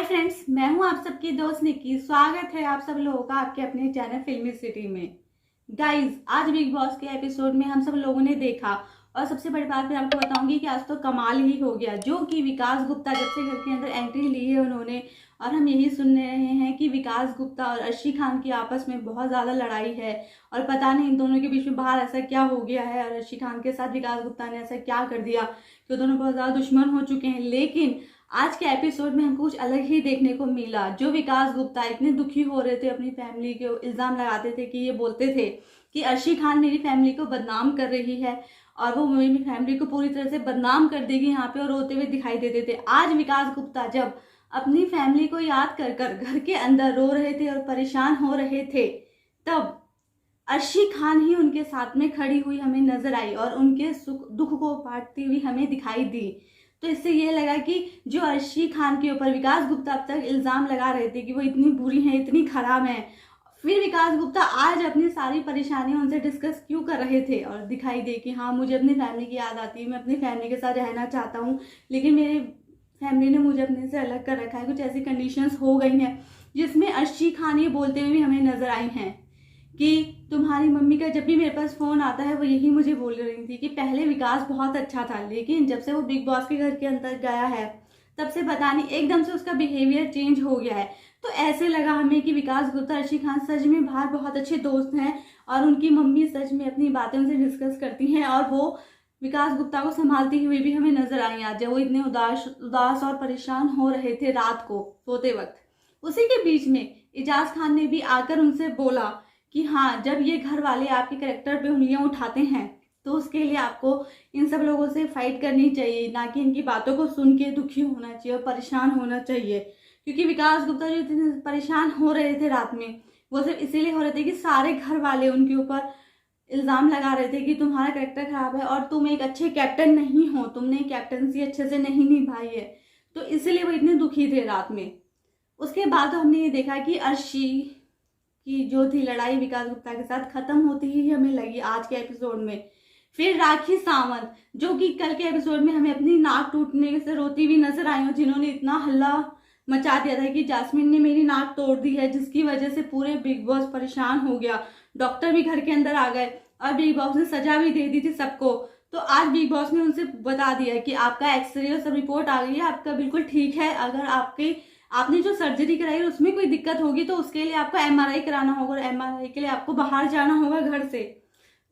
Friends, मैं हूं आप सबकी दोस्त निक्की। स्वागत है आप सब लोगों का आपके अपने चैनल फिल्मी सिटी में। गाइज, आज बिग बॉस के एपिसोड में हम सब लोगों ने देखा और सबसे बड़ी बात मैं आपको बताऊंगी कि आज तो कमाल ही हो गया। जो कि विकास गुप्ता जब से घर के अंदर एंट्री ली है उन्होंने, और हम यही सुन रहे हैं कि विकास गुप्ता और अर्शी खान की आपस में बहुत ज़्यादा लड़ाई है और पता नहीं इन दोनों के बीच में बाहर ऐसा क्या हो गया है और अर्शी खान के साथ विकास गुप्ता ने ऐसा क्या कर दिया कि दोनों बहुत ज़्यादा दुश्मन हो चुके हैं। लेकिन आज के एपिसोड में हमको कुछ अलग ही देखने को मिला। जो विकास गुप्ता इतने दुखी हो रहे थे, अपनी फैमिली के इल्ज़ाम लगाते थे कि ये बोलते थे कि अर्शी खान मेरी फैमिली को बदनाम कर रही है और वो मेरी फैमिली को पूरी तरह से बदनाम कर देगी यहाँ पे, और रोते हुए दिखाई देते थे। आज विकास गुप्ता जब अपनी फैमिली को याद कर कर घर के अंदर रो रहे थे और परेशान हो रहे थे, तब अर्शी खान ही उनके साथ में खड़ी हुई हमें नजर आई और उनके सुख दुख को बांटती हुई हमें दिखाई दी। तो इससे ये लगा कि जो अर्शी खान के ऊपर विकास गुप्ता अब तक इल्ज़ाम लगा रहे थे कि वो इतनी बुरी हैं, इतनी खराब हैं, फिर विकास गुप्ता आज अपनी सारी परेशानियां उनसे डिस्कस क्यों कर रहे थे और दिखाई दे कि हाँ, मुझे अपनी फैमिली की याद आती है, मैं अपनी फैमिली के साथ रहना चाहता हूँ, लेकिन मेरे फैमिली ने मुझे अपने से अलग कर रखा है। कुछ ऐसी कंडीशंस हो गई हैं जिसमें अर्शी खान ये बोलते हुए भी हमें नजर आई हैं कि तुम्हारी मम्मी का जब भी मेरे पास फोन आता है वो यही मुझे बोल रही थी कि पहले विकास बहुत अच्छा था, लेकिन जब से वो बिग बॉस के घर के अंदर गया है तब से पता नहीं एकदम से उसका बिहेवियर चेंज हो गया है। तो ऐसे लगा हमें कि विकास गुप्ता अर्शी खान सच में बाहर बहुत अच्छे दोस्त हैं और उनकी मम्मी सच में अपनी बातें उनसे डिस्कस करती हैं और वो विकास गुप्ता को संभालती हुई भी हमें नजर आई आज जब वो इतने उदास और परेशान हो रहे थे रात को सोते वक्त। उसी के बीच में इजाज खान ने भी आकर उनसे बोला कि हाँ, जब ये घर वाले आपके कैरेक्टर पे उंगलियां उठाते हैं तो उसके लिए आपको इन सब लोगों से फाइट करनी चाहिए, ना कि इनकी बातों को सुन के दुखी होना चाहिए और परेशान होना चाहिए। क्योंकि विकास गुप्ता जो इतने परेशान हो रहे थे रात में, वो सिर्फ इसीलिए हो रहे थे कि सारे घर वाले उनके ऊपर इल्ज़ाम लगा रहे थे कि तुम्हारा कैरेक्टर खराब है और तुम एक अच्छे कैप्टन नहीं हो, तुमने कैप्टनसी अच्छे से नहीं निभाई है, तो इसलिए वो इतने दुखी थे रात में। उसके बाद हमने ये देखा कि अर्शी की जो थी लड़ाई विकास गुप्ता के साथ खत्म होती ही हमें लगी आज के एपिसोड में। फिर राखी सावंत, जो कि कल के एपिसोड में हमें अपनी नाक टूटने से रोती हुई नजर आई हो, जिन्होंने इतना हल्ला मचा दिया था कि जास्मिन ने मेरी नाक तोड़ दी है, जिसकी वजह से पूरे बिग बॉस परेशान हो गया। डॉक्टर भी घर के अंदर आ गए और बिग बॉस ने सजा भी दे दी थी सबको। तो आज बिग बॉस ने उनसे बता दिया कि आपका एक्सरे और सब रिपोर्ट आ गई है, आपका बिल्कुल ठीक है। अगर आपने जो सर्जरी कराई है उसमें कोई दिक्कत होगी तो उसके लिए आपको एमआरआई कराना होगा और एमआरआई के लिए आपको बाहर जाना होगा घर से।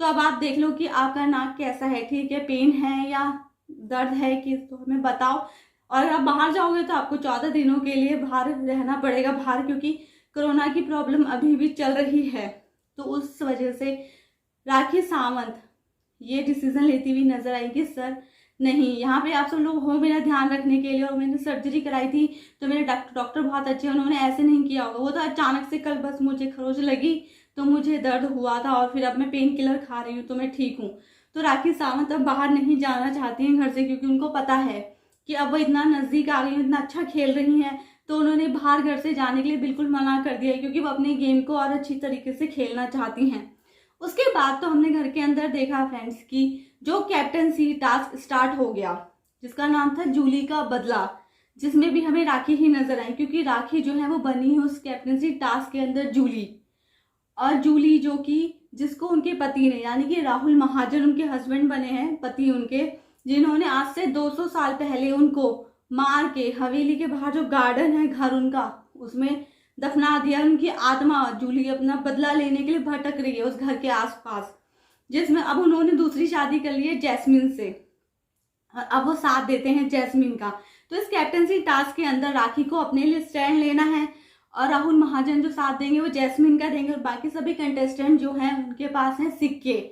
तो अब आप देख लो कि आपका नाक कैसा है, ठीक है, पेन है या दर्द है कि, तो हमें बताओ। और अगर आप बाहर जाओगे तो आपको 14 दिनों के लिए बाहर रहना पड़ेगा बाहर, क्योंकि कोरोना की प्रॉब्लम अभी भी चल रही है। तो उस वजह से राखी सावंत ये डिसीजन लेती हुई नजर आई कि सर नहीं, यहाँ पे आप सब लोग हो मेरा ध्यान रखने के लिए, और मैंने सर्जरी कराई थी तो मेरे डॉक्टर बहुत अच्छे हैं, उन्होंने ऐसे नहीं किया होगा। वो तो अचानक से कल बस मुझे खरोच लगी तो मुझे दर्द हुआ था और फिर अब मैं पेन किलर खा रही हूँ तो मैं ठीक हूँ। तो राखी सावंत अब बाहर नहीं जाना चाहती हैं घर से, क्योंकि उनको पता है कि अब वो इतना नज़दीक आ गई, इतना अच्छा खेल रही हैं, तो उन्होंने बाहर घर से जाने के लिए बिल्कुल मना कर दिया, क्योंकि वो अपने गेम को और अच्छी तरीके से खेलना चाहती हैं। उसके बाद तो हमने घर के अंदर देखा फ्रेंड्स कि जो कैप्टनसी टास्क स्टार्ट हो गया, जिसका नाम था जूली का बदला, जिसमें भी हमें राखी ही नजर आई, क्योंकि राखी जो है वो बनी है उस कैप्टनसी टास्क के अंदर जूली। और जूली जो कि जिसको उनके पति ने, यानी कि राहुल महाजन उनके हस्बैंड बने हैं, पति उनके, जिन्होंने आज से 200 साल पहले उनको मार के हवेली के बाहर जो गार्डन है घर उनका, उसमें दफना दिया। उनकी आत्मा जूली अपना बदला लेने के लिए भटक रही है उस घर के आसपास, जिसमें अब उन्होंने दूसरी शादी कर ली है जैस्मिन से, और अब वो साथ देते हैं जैस्मिन का। तो इस कैप्टनसी टास्क के अंदर राखी को अपने लिए स्टैंड लेना है और राहुल महाजन जो साथ देंगे वो जैस्मिन का देंगे, और बाकी सभी कंटेस्टेंट जो हैं उनके पास हैं सिक्के।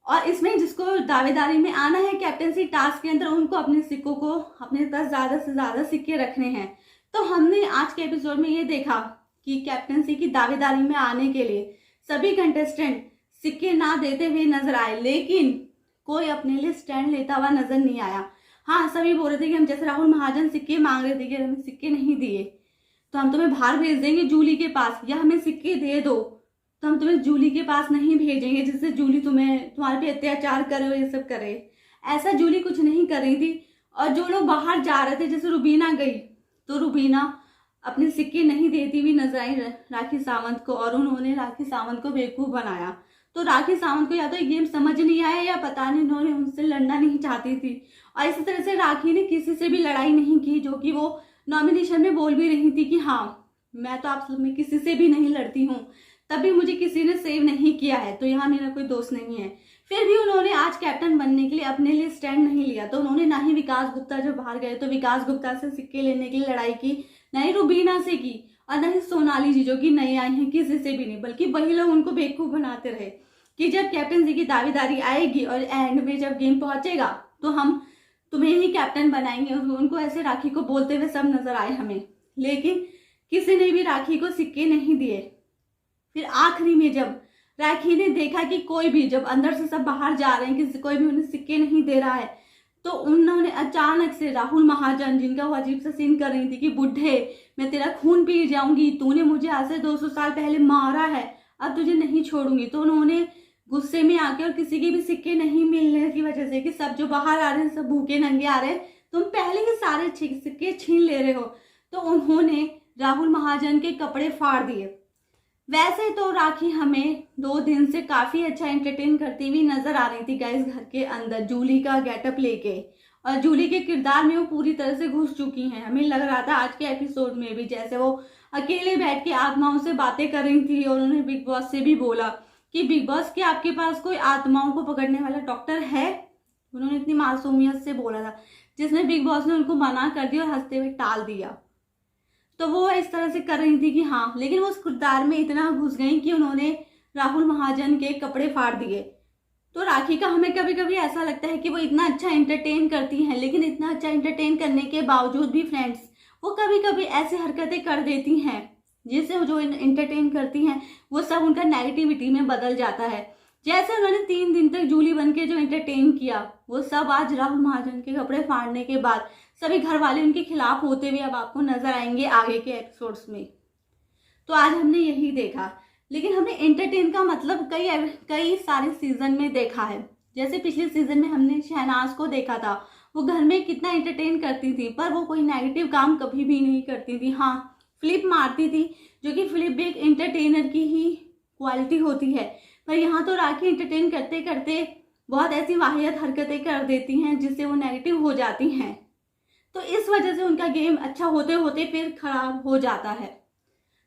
और इसमें जिसको दावेदारी में आना है कैप्टनसी टास्क के अंदर, उनको अपने सिक्कों को अपने पास ज्यादा से ज्यादा सिक्के रखने हैं। तो हमने आज के एपिसोड में ये देखा कि कैप्टनसी की दावेदारी में आने के लिए सभी कंटेस्टेंट सिक्के ना देते हुए नजर आए, लेकिन कोई अपने लिए स्टैंड लेता हुआ नजर नहीं आया। हाँ, सभी बोल रहे थे कि हम, जैसे राहुल महाजन सिक्के मांग रहे थे कि हमें सिक्के नहीं दिए तो हम तुम्हें बाहर भेज देंगे जूली के पास, या हमें सिक्के दे दो तो हम तुम्हें जूली के पास नहीं भेजेंगे, जिससे जूली तुम्हारे पे अत्याचार करे और ये सब करे। ऐसा जूली कुछ नहीं कर रही थी। और जो लोग बाहर जा रहे थे, जैसे रुबीना गई, तो रुबीना अपने सिक्के नहीं देती हुई नजर आई राखी सावंत को, और उन्होंने राखी सावंत को बेवकूफ बनाया। तो राखी सावंत को या तो गेम समझ नहीं आया या पता नहीं उन्होंने उनसे लड़ना नहीं चाहती थी। और इसी तरह से राखी ने किसी से भी लड़ाई नहीं की, जो कि वो नॉमिनेशन में बोल भी रही थी कि हाँ मैं तो आप सब में किसी से भी नहीं लड़ती हूँ, तभी मुझे किसी ने सेव नहीं किया है, तो यहाँ मेरा कोई दोस्त नहीं है। फिर भी उन्होंने आज कैप्टन बनने के लिए अपने लिए स्टैंड नहीं लिया। तो उन्होंने ना ही विकास गुप्ता जब बाहर गए तो विकास गुप्ता से सिक्के लेने के लिए लड़ाई की, ना ही रुबीना से की, और ना ही सोनाली जी जो कि नई आई हैं किसी से भी नहीं, बल्कि वही लोग उनको बेवकूफ बनाते रहे कि जब कैप्टन जी की दावेदारी आएगी और एंड में जब गेम पहुंचेगा तो हम तुम्हें ही कैप्टन बनाएंगे। उनको ऐसे राखी को बोलते हुए सब नजर आए हमें, लेकिन किसी ने भी राखी को सिक्के नहीं दिए। फिर आखिरी में जब राखी ने देखा कि कोई भी, जब अंदर से सब बाहर जा रहे हैं, कोई भी उन्हें सिक्के नहीं दे रहा है, तो उन्होंने अचानक से राहुल महाजन, जिनका वो अजीब सा सीन कर रही थी कि बुढ़े मैं तेरा खून पी जाऊंगी, तूने मुझे आज से 200 साल पहले मारा है, अब तुझे नहीं छोड़ूंगी। तो उन्होंने गुस्से में आके, और किसी के भी सिक्के नहीं मिलने की वजह से कि सब जो बाहर आ रहे हैं सब भूखे नंगे आ रहे हैं, तुम पहले ही सारे सिक्के छीन ले रहे हो, तो उन्होंने राहुल महाजन के कपड़े फाड़ दिए। वैसे तो राखी हमें 2 दिन से काफी अच्छा एंटरटेन करती हुई नजर आ रही थी गाइस, घर के अंदर जूली का गेटअप लेके, और जूली के किरदार में वो पूरी तरह से घुस चुकी हैं। हमें लग रहा था आज के एपिसोड में भी जैसे वो अकेले बैठ के आत्माओं से बातें कर रही थी, और उन्होंने बिग बॉस से भी बोला कि बिग बॉस क्या आपके पास कोई आत्माओं को पकड़ने वाला डॉक्टर है। उन्होंने इतनी मासूमियत से बोला था, जिसमें बिग बॉस ने उनको मना कर दिया और हंसते हुए टाल दिया। तो वो इस तरह से कर रही थी कि हाँ, लेकिन वो उस किरदार में इतना घुस गई कि उन्होंने राहुल महाजन के कपड़े फाड़ दिए। तो राखी का हमें कभी कभी ऐसा लगता है कि वो इतना अच्छा एंटरटेन करती हैं, लेकिन इतना अच्छा एंटरटेन करने के बावजूद भी फ्रेंड्स वो कभी कभी ऐसी हरकतें कर देती हैं जिससे जो एंटरटेन करती हैं वो सब उनका नेगेटिविटी में बदल जाता है। जैसे उन्होंने 3 दिन तक जूली बन के जो एंटरटेन किया, वो सब आज राहुल महाजन के कपड़े फाड़ने के बाद सभी घर वाले उनके खिलाफ होते हुए अब आपको नजर आएंगे आगे के एपिसोड्स में। तो आज हमने यही देखा, लेकिन हमने एंटरटेन का मतलब कई सारे सीजन में देखा है। जैसे पिछले सीजन में हमने शहनाज को देखा था, वो घर में कितना एंटरटेन करती थी, पर वो कोई नेगेटिव काम कभी भी नहीं करती थी। हाँ, फ्लिप मारती थी, जो कि फ्लिप भी एक एंटरटेनर की ही क्वालिटी होती है, पर यहाँ तो राखी एंटरटेन करते करते बहुत ऐसी वाहियात हरकतें कर देती हैं जिससे वो नेगेटिव हो जाती हैं। तो इस वजह से उनका गेम अच्छा होते होते फिर खराब हो जाता है।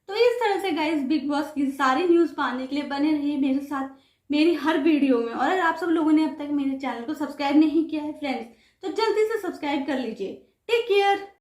तो इस तरह से गाइस बिग बॉस की सारी न्यूज़ पाने के लिए बने रहिए मेरे साथ मेरी हर वीडियो में। और अगर आप सब लोगों ने अब तक मेरे चैनल को सब्सक्राइब नहीं किया है फ्रेंड्स, तो जल्दी से सब्सक्राइब कर लीजिए। Take care.